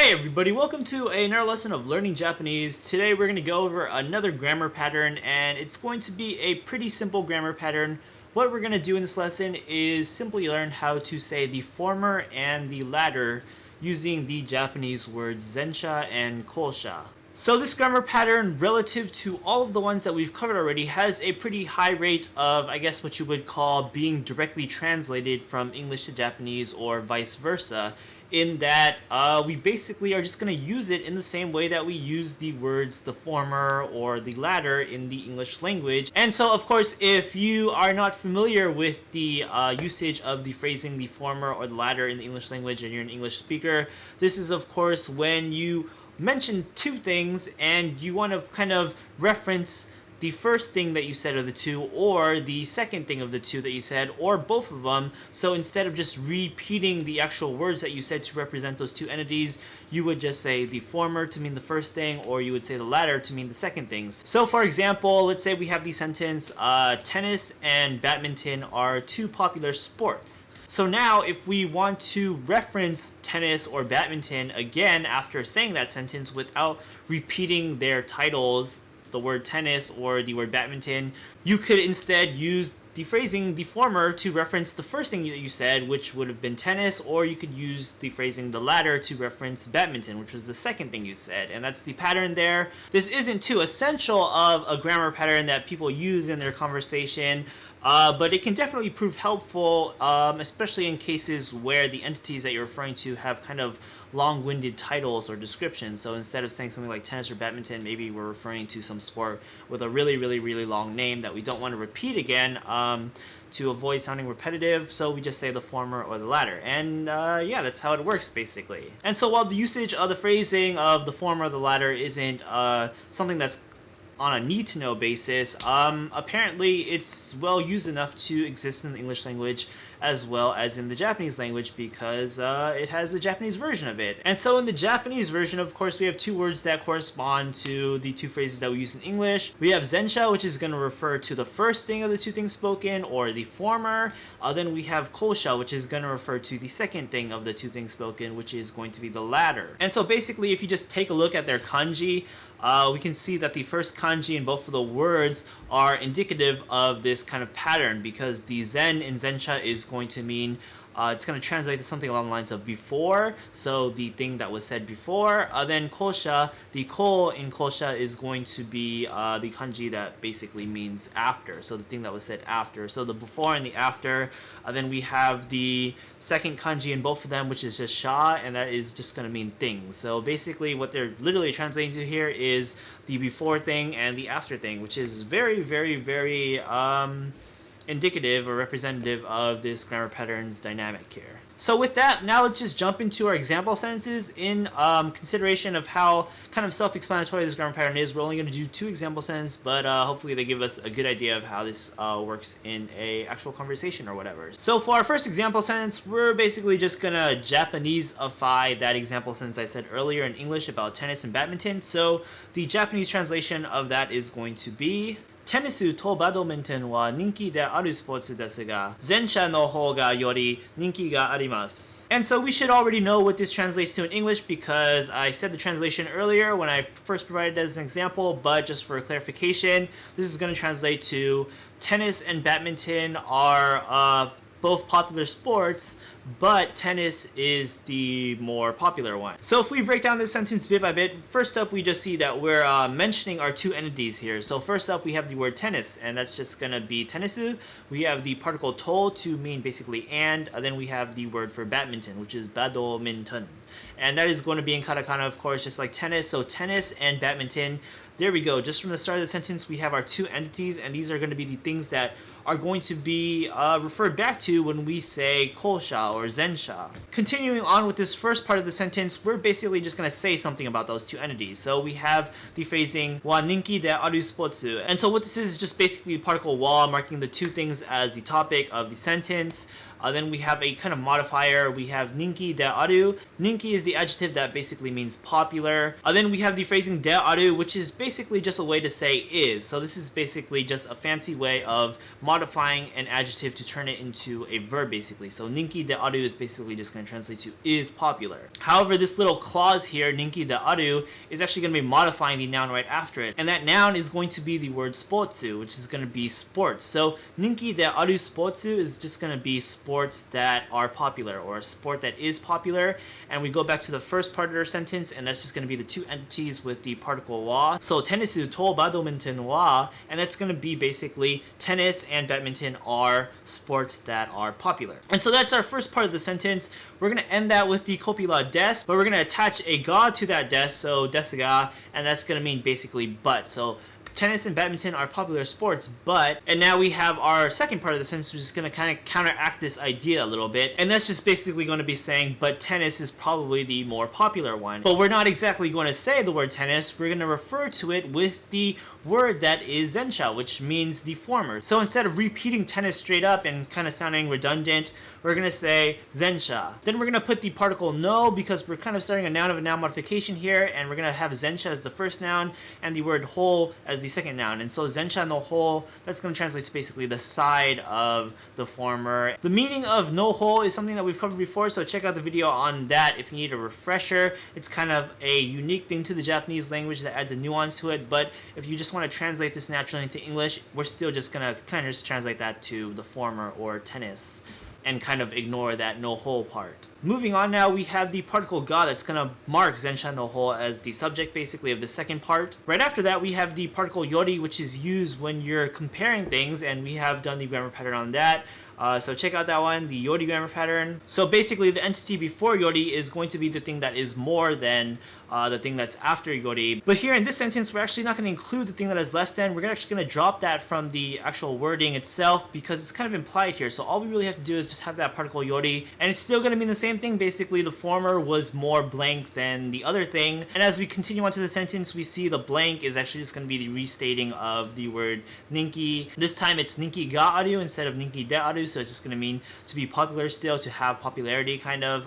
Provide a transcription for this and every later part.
Hey everybody, welcome to another lesson of learning Japanese. Today we're going to go over another grammar pattern, and it's going to be a pretty simple grammar pattern. What we're going to do in this lesson is simply learn how to say the former and the latter using the Japanese words zensha and kousha. So this grammar pattern, relative to all of the ones that we've covered already, has a pretty high rate of, I guess, what you would call being directly translated from English to Japanese or vice versa, in that we basically are just going to use it in the same way that we use the words the former or the latter in the English language. And so, of course, if you are not familiar with the usage of the phrasing the former or the latter in the English language and you're an English speaker, this is, of course, when you mention two things and you want to kind of reference the first thing that you said of the two, or the second thing of the two that you said, or both of them. So instead of just repeating the actual words that you said to represent those two entities, you would just say the former to mean the first thing, or you would say the latter to mean the second things. So for example, let's say we have the sentence, tennis and badminton are two popular sports. So now if we want to reference tennis or badminton again after saying that sentence without repeating their titles, the word tennis or the word badminton, you could instead use the phrasing the former to reference the first thing that you said, which would have been tennis, or you could use the phrasing the latter to reference badminton, which was the second thing you said. And that's the pattern there. This isn't too essential of a grammar pattern that people use in their conversation, but it can definitely prove helpful, especially in cases where the entities that you're referring to have kind of long-winded titles or descriptions. So instead of saying something like tennis or badminton, maybe we're referring to some sport with a really long name that we don't want to repeat again to avoid sounding repetitive. So we just say the former or the latter. And yeah, that's how it works basically. And so while the usage of the phrasing of the former or the latter isn't something that's on a need-to-know basis, apparently it's well used enough to exist in the English language as well as in the Japanese language, because it has the Japanese version of it. And so in the Japanese version, of course, we have two words that correspond to the two phrases that we use in English. We have zensha, which is going to refer to the first thing of the two things spoken, or the former. Then we have kousha, which is going to refer to the second thing of the two things spoken, which is going to be the latter. And so basically, if you just take a look at their kanji, we can see that the first kanji in both of the words are indicative of this kind of pattern, because the zen in zensha is going to mean it's going to translate to something along the lines of before, so the thing that was said before. Then kousha, the ko in kousha is going to be the kanji that basically means after, so the thing that was said after. So the before and the after. Then we have the second kanji in both of them, which is just sha, and that is just going to mean things. So basically what they're literally translating to here is the before thing and the after thing, which is very indicative or representative of this grammar pattern's dynamic here. So with that, now let's just jump into our example sentences. In consideration of how kind of self-explanatory this grammar pattern is, we're only going to do two example sentences, but hopefully they give us a good idea of how this works in a actual conversation or whatever. So for our first example sentence, we're basically just going to Japanese-ify that example sentence I said earlier in English about tennis and badminton. So the Japanese translation of that is going to be: テニスとバドミントンは人気であるスポーツですが、前者の方がより人気があります。And so we should already know what this translates to in English, because I said the translation earlier when I first provided it as an example, but just for clarification, this is going to translate to tennis and badminton are both popular sports, but tennis is the more popular one. So if we break down this sentence bit by bit, first up we just see that we're mentioning our two entities here. So first up we have the word tennis, and that's just gonna be tennisu. We have the particle to mean basically and, then we have the word for badminton, which is badominton. And that is going to be in katakana, of course, just like tennis. So tennis and badminton. There we go. Just from the start of the sentence, we have our two entities, and these are going to be the things that are going to be referred back to when we say kousha or zensha. Continuing on with this first part of the sentence, we're basically just going to say something about those two entities. So we have the phrasing wa ninki de aru spotsu. And so what this is just basically particle wa marking the two things as the topic of the sentence. Then we have a kind of modifier. We have ninki de aru. Ninki is the adjective that basically means popular. Then we have the phrasing de aru, which is basically just a way to say is. So this is basically just a fancy way of modifying an adjective to turn it into a verb basically. So ninki de aru is basically just going to translate to is popular. However, this little clause here, ninki de aru, is actually going to be modifying the noun right after it. And that noun is going to be the word sportsu, which is going to be sports. So ninki de aru sportsu is just going to be sports that are popular, or a sport that is popular. And we go back to the first part of our sentence, and that's just going to be the two entities with the particle wa. So tennisu to badminton wa, and that's going to be basically tennis and badminton are sports that are popular. And so that's our first part of the sentence. We're going to end that with the copula des, but we're going to attach a ga to that des, so desu ga, and that's going to mean basically but. So tennis and badminton are popular sports, but, and now we have our second part of the sentence, which is going to kind of counteract this idea a little bit, and that's just basically going to be saying, but tennis is probably the more popular one. But we're not exactly going to say the word tennis, we're going to refer to it with the word that is zensha, which means the former. So instead of repeating tennis straight up and kind of sounding redundant, we're going to say zensha. Then we're going to put the particle no, because we're kind of starting a noun of a noun modification here, and we're going to have zensha as the first noun and the word whole as the second noun. And so zensha no whole, that's going to translate to basically the side of the former. The meaning of no whole is something that we've covered before, so check out the video on that if you need a refresher. It's kind of a unique thing to the Japanese language that adds a nuance to it, but if you just want to translate this naturally into English, we're still just going to kind of just translate that to the former, or tennis, and kind of ignore that no whole part. Moving on now, we have the particle ga that's going to mark zensha no whole as the subject basically of the second part. Right after that, we have the particle yori, which is used when you're comparing things, and we have done the grammar pattern on that. So check out that one, the yori grammar pattern. So basically the entity before yori is going to be the thing that is more than the thing that's after yori. But here in this sentence, we're actually not going to include the thing that is less than. We're actually going to drop that from the actual wording itself because it's kind of implied here. So all we really have to do is just have that particle yori, and it's still going to mean the same thing. Basically, the former was more blank than the other thing. And as we continue on to the sentence, we see the blank is actually just going to be the restating of the word ninki. This time it's ninki ga aru instead of ninki de aru, so it's just going to mean to be popular still, to have popularity kind of,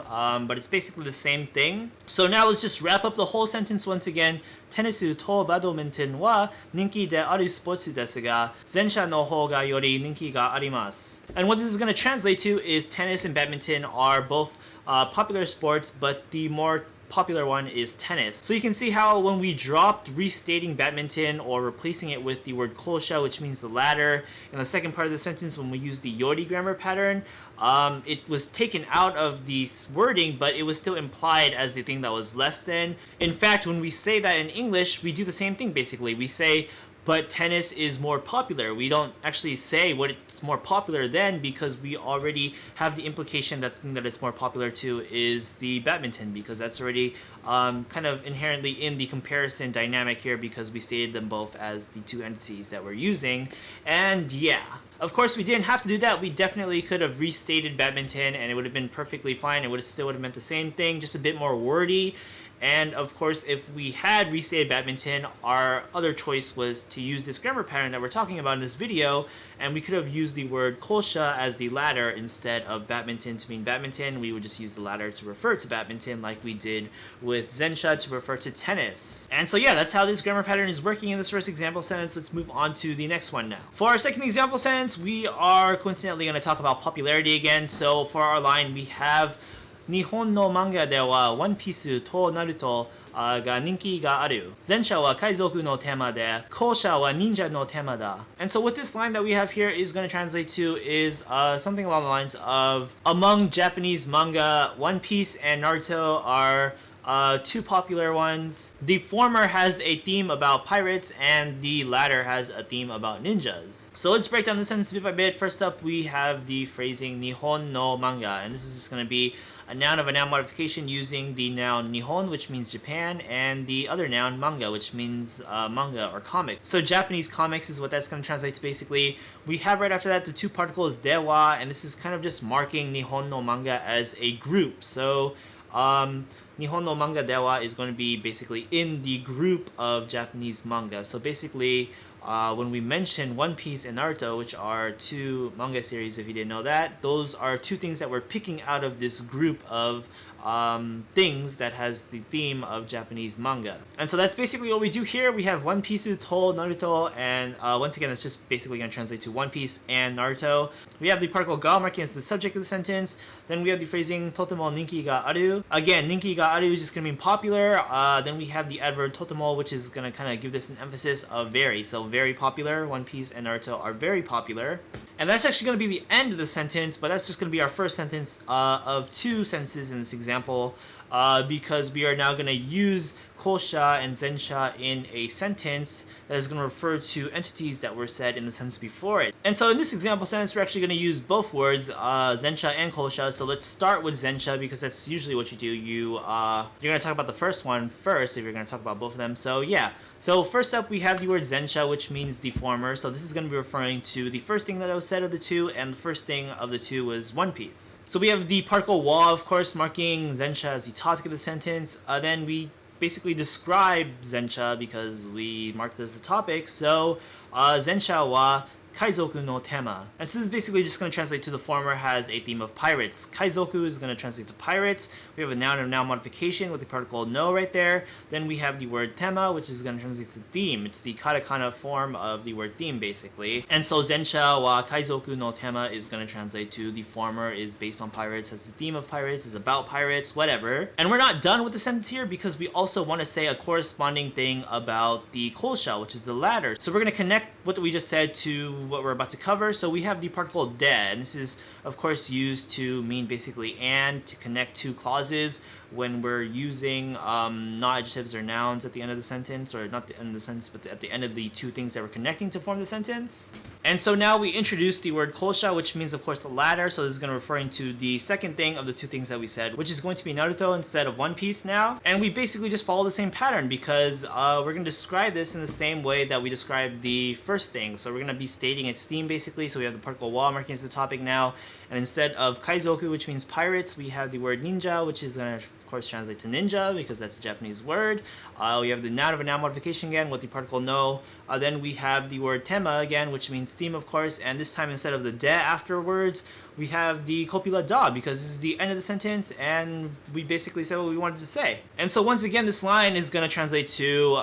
but it's basically the same thing. So now let's just wrap up the whole sentence once again. Tennisu to badminton wa ninki de aru sportsu desu ga, zensha no hou ga yori ninki ga arimasu. And what this is going to translate to is tennis and badminton are both popular sports, but the more popular one is tennis. So you can see how when we dropped restating badminton or replacing it with the word kousha, which means the ladder, in the second part of the sentence when we use the yori grammar pattern, it was taken out of the wording, but it was still implied as the thing that was less than. In fact, when we say that in English, we do the same thing basically. We say, but tennis is more popular. We don't actually say what it's more popular than, because we already have the implication that the thing that it's more popular to is the badminton, because that's already kind of inherently in the comparison dynamic here, because we stated them both as the two entities that we're using. And yeah, of course we didn't have to do that. We definitely could have restated badminton and it would have been perfectly fine. It still would have meant the same thing, just a bit more wordy. And of course, if we had restated badminton, our other choice was to use this grammar pattern that we're talking about in this video, and we could have used the word kousha as the ladder instead of badminton to mean badminton. We would just use the ladder to refer to badminton like we did with zensha to refer to tennis. And so yeah, that's how this grammar pattern is working in this first example sentence. Let's move on to the next one now. For our second example sentence, we are coincidentally going to talk about popularity again. So for our line, we have 日本の漫画ではワンピースとナルトが人気がある。前者は海賊のテーマで、後者は忍者のテーマだ。And so what this line that we have here is going to translate to is something along the lines of, among Japanese manga, One Piece and Naruto are two popular ones. The former has a theme about pirates and the latter has a theme about ninjas. So let's break down the sentence bit by bit. First up, we have the phrasing Nihon no manga, and this is just going to be a noun of a noun modification using the noun Nihon, which means Japan, and the other noun manga, which means manga or comic. So Japanese comics is what that's going to translate to basically. We have right after that the two particles dewa, and this is kind of just marking Nihon no manga as a group. So Nihon no manga dewa is going to be basically in the group of Japanese manga. So basically, when we mentioned One Piece and Naruto, which are two manga series, if you didn't know that, those are two things that we're picking out of this group of things that has the theme of Japanese manga. And so that's basically what we do here. We have One Piece, Naruto, and once again, it's just basically going to translate to One Piece and Naruto. We have the particle ga marking as the subject of the sentence. Then we have the phrasing totemo ninki ga aru. Again, ninki ga aru is just going to mean popular. Then we have the adverb totemo, which is going to kind of give this an emphasis of very. So very popular. One Piece and Naruto are very popular. And that's actually going to be the end of the sentence, but that's just going to be our first sentence of two sentences in this example, because we are now going to use kousha and zensha in a sentence that is going to refer to entities that were said in the sentence before it. And so in this example sentence, we're actually going to use both words, zensha and kousha. So let's start with zensha, because that's usually what you do. You're going to talk about the first one first if you're going to talk about both of them. So yeah. So first up, we have the word zensha, which means the former. So this is going to be referring to the first thing that was said of the two, and the first thing of the two was One Piece. So we have the particle wa, of course, marking zensha as the topic of the sentence. Then we basically describe zensha because we marked it as the topic. So zensha wa kaizoku no tema. And so this is basically just going to translate to the former has a theme of pirates. Kaizoku is going to translate to pirates. We have a noun and noun modification with the particle no right there. Then we have the word tema, which is going to translate to theme. It's the katakana form of the word theme, basically. And so zensha wa kaizoku no tema is going to translate to the former is based on pirates, has the theme of pirates, is about pirates, whatever. And we're not done with the sentence here, because we also want to say a corresponding thing about the kousha, which is the latter. So we're going to connect what we just said to what we're about to cover. So we have the particle de, and this is of course used to mean basically and, to connect two clauses when we're using not adjectives or nouns at the end of the sentence, or not the end of the sentence, but at the end of the two things that we're connecting to form the sentence. And so now we introduce the word kousha, which means of course the latter. So this is going to referring to the second thing of the two things that we said, which is going to be Naruto instead of One Piece now. And we basically just follow the same pattern, because we're going to describe this in the same way that we described the first thing. So we're going to be stating its theme basically. So we have the particle wa marking as the topic now, and instead of kaizoku, which means pirates, we have the word ninja, which is going to of course translate to ninja, because that's a Japanese word. We have the noun of a noun modification again with the particle no. Then we have the word tema again, which means theme, of course, and this time instead of the de afterwards, we have the copula da, because this is the end of the sentence and we basically said what we wanted to say. And so once again, this line is going to translate to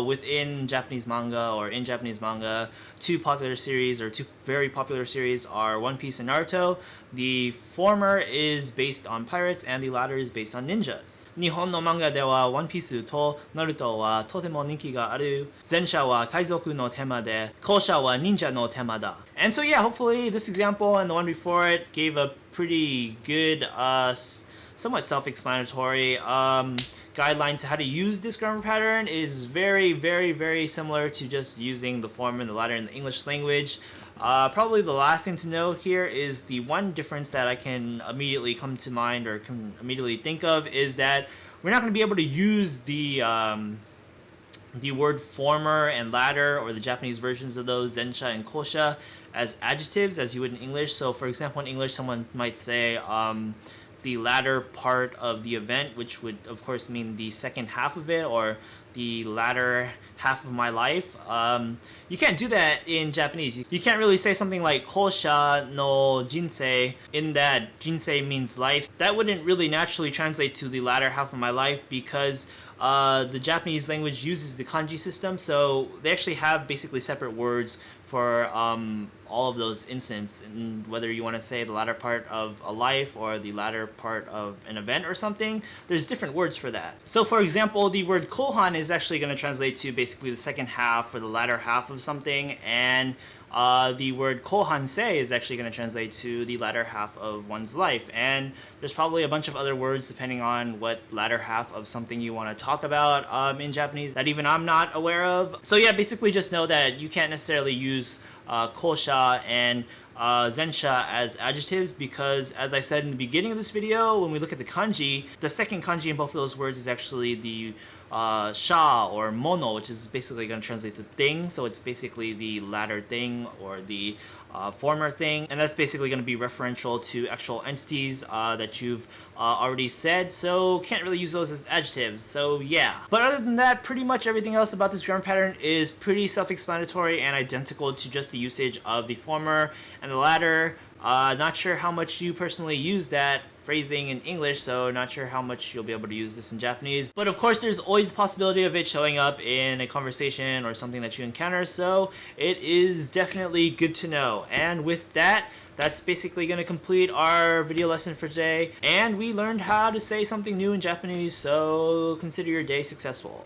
within Japanese manga, or in Japanese manga, two popular series, or two very popular series are One Piece and Naruto. The former is based on pirates and the latter is based on ninjas. Nihon no manga de wa One Piece to Naruto wa totemo ninki ga aru. Zensha wa kaizoku no tema de, kousha wa ninja no tema da. And so yeah, hopefully this example and the one before it gave a pretty good, somewhat self-explanatory guideline to how to use this grammar pattern. Is very, very, very similar to just using the former and the latter in the English language. Probably the last thing to note here is the one difference that I can immediately come to mind, or can immediately think of, is that we're not going to be able to use the word former and latter, or the Japanese versions of those, zensha and kousha, as adjectives as you would in English. So for example, in English, someone might say the latter part of the event, which would of course mean the second half of it, or the latter half of my life. You can't do that in Japanese. You can't really say something like kousha no jinsei, in that jinsei means life. That wouldn't really naturally translate to the latter half of my life, because the Japanese language uses the kanji system, so they actually have basically separate words for all of those instances, and whether you want to say the latter part of a life or the latter part of an event or something, there's different words for that. So for example, the word kohan is actually going to translate to basically the second half or the latter half of something, and the word kohansei is actually going to translate to the latter half of one's life. And there's probably a bunch of other words depending on what latter half of something you want to talk about in Japanese that even I'm not aware of. So yeah, basically just know that you can't necessarily use kousha and zensha as adjectives because, as I said in the beginning of this video, when we look at the kanji, the second kanji in both of those words is actually the sha or mono, which is basically going to translate to thing. So it's basically the latter thing or the former thing, and that's basically going to be referential to actual entities that you've already said, so can't really use those as adjectives. So yeah, but other than that, pretty much everything else about this grammar pattern is pretty self-explanatory and identical to just the usage of the former and the latter. Not sure how much you personally use that phrasing in English, so not sure how much you'll be able to use this in Japanese. But of course, there's always the possibility of it showing up in a conversation or something that you encounter, so it is definitely good to know. And with that, that's basically going to complete our video lesson for today. And we learned how to say something new in Japanese, so consider your day successful.